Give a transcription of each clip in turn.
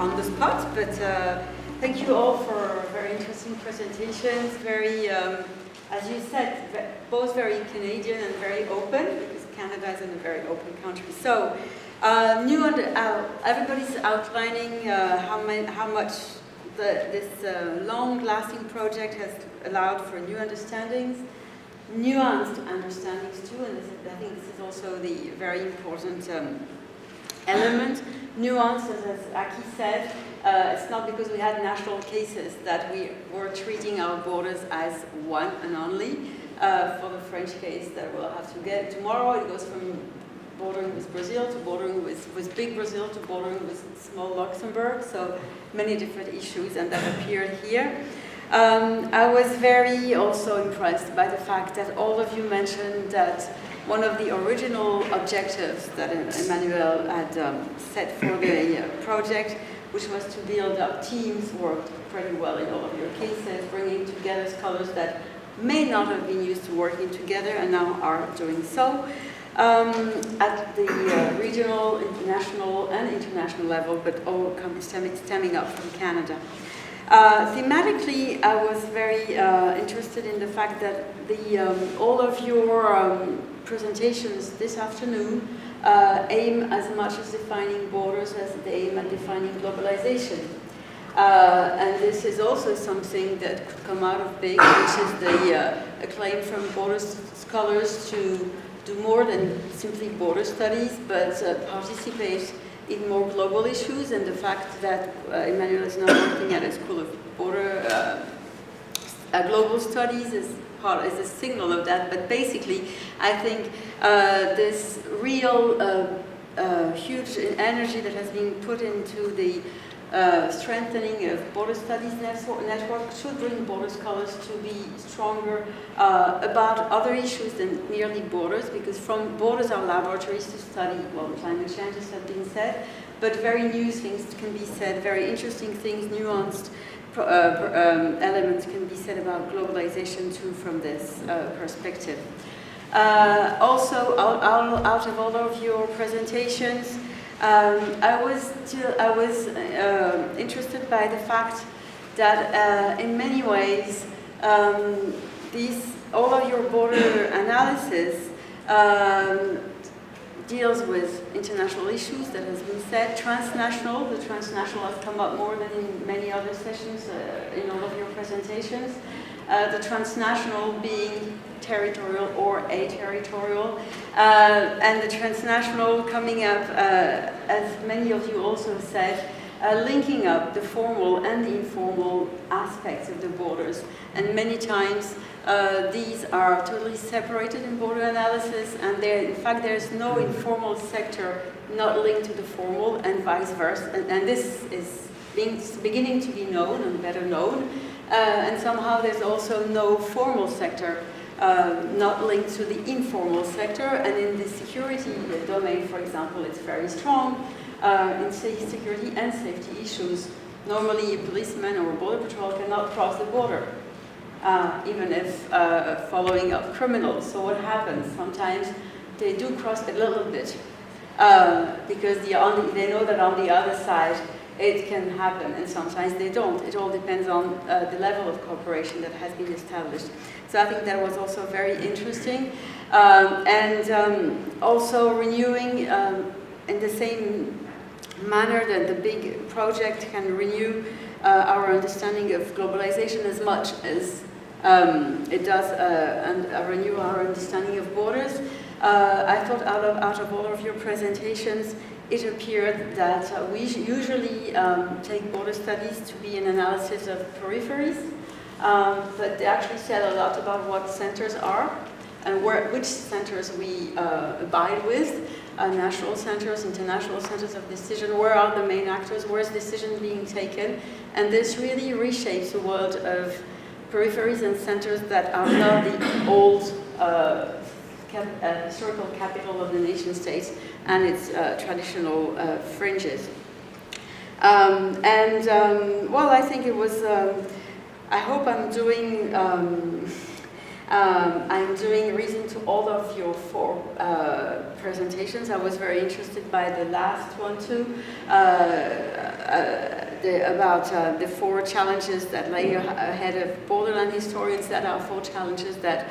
on the spot, but thank you all for very interesting presentations, very, as you said, both very Canadian and very open, because Canada is a very open country. So, everybody's outlining how much this long-lasting project has allowed for new understandings, nuanced understandings too, and I think this is also the very important element. Nuance, as Aki said, it's not because we had national cases that we were treating our borders as one and only. For the French case that we'll have to get tomorrow, it goes from bordering with Brazil to bordering with big Brazil to bordering with small Luxembourg, so many different issues, and that appeared here. I was very also impressed by the fact that all of you mentioned that one of the original objectives that Emmanuel had set for the project, which was to build up teams, worked pretty well in all of your cases, bringing together scholars that may not have been used to working together and now are doing so at the regional, international, and international level, but all stemming up from Canada. Thematically, I was very interested in the fact that all of your presentations this afternoon aim as much as defining borders as they aim at defining globalization. And this is also something that could come out of BIG, which is the acclaim from border scholars to do more than simply border studies, but participate in more global issues, and the fact that Emmanuel is now working at a School of Global Studies is a signal of that. But basically, I think this real huge energy that has been put into the strengthening of border studies network should bring border scholars to be stronger about other issues than merely borders, because from borders are laboratories to study, well, climate change has been said, but very new things can be said, very interesting things, nuanced elements can be said about globalization too from this perspective. Also, out of all of your presentations, I was interested by the fact that in many ways all of your border analysis deals with international issues, that has been said, transnational. The transnational has come up more than in many other sessions in all of your presentations. The transnational being territorial or aterritorial, and the transnational coming up, as many of you also said, linking up the formal and the informal aspects of the borders. And many times these are totally separated in border analysis, and in fact there's no informal sector not linked to the formal, and vice versa. And this is beginning to be known and better known. And somehow there's also no formal sector not linked to the informal sector, and in the security domain, for example, it's very strong in security and safety issues. Normally, a policeman or a border patrol cannot cross the border, even if following up criminals. So what happens? Sometimes they do cross a little bit because they know that on the other side it can happen, and sometimes they don't. It all depends on the level of cooperation that has been established. So I think that was also very interesting. Also renewing in the same manner that the big project can renew our understanding of globalization as much as it does and renew our understanding of borders. I thought out of all of your presentations, it appeared that we usually take border studies to be an analysis of peripheries, but they actually said a lot about what centers are and which centers we abide with, national centers, international centers of decision, where are the main actors, where is decision being taken, and this really reshapes the world of peripheries and centers that are not the old historical capital of the nation states and its traditional fringes. Well, I think it was, I hope I'm doing reason to all of your 4 presentations. I was very interested by the last one too, about the 4 challenges that lay ahead of borderland historians. That are 4 challenges that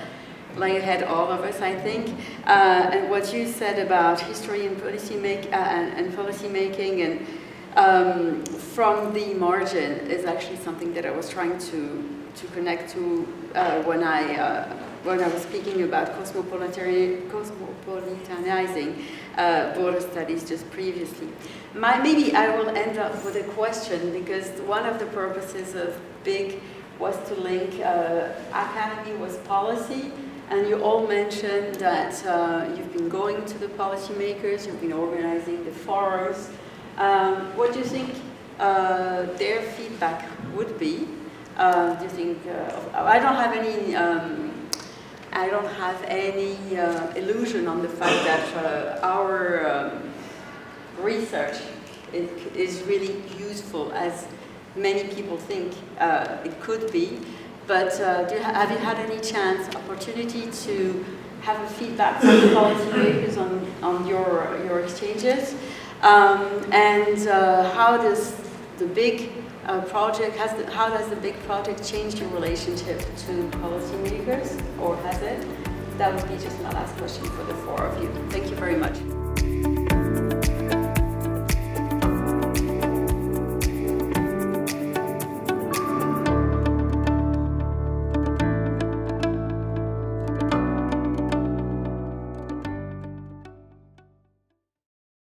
lay ahead all of us, I think. And what you said about history and policy making and from the margin is actually something that I was trying to connect to when I was speaking about cosmopolitanizing border studies just previously. Maybe I will end up with a question, because one of the purposes of BIG was to link academy with policy, and you all mentioned that you've been going to the policymakers, you've been organizing the forums. What do you think their feedback would be? Do you think, I don't have any illusion on the fact that our research is really useful, as many people think it could be. But have you had any opportunity to have a feedback from the policymakers on your exchanges? And how does the big project, how does the big project change your relationship to policymakers, or has it? That would be just my last question for the 4 of you. Thank you very much.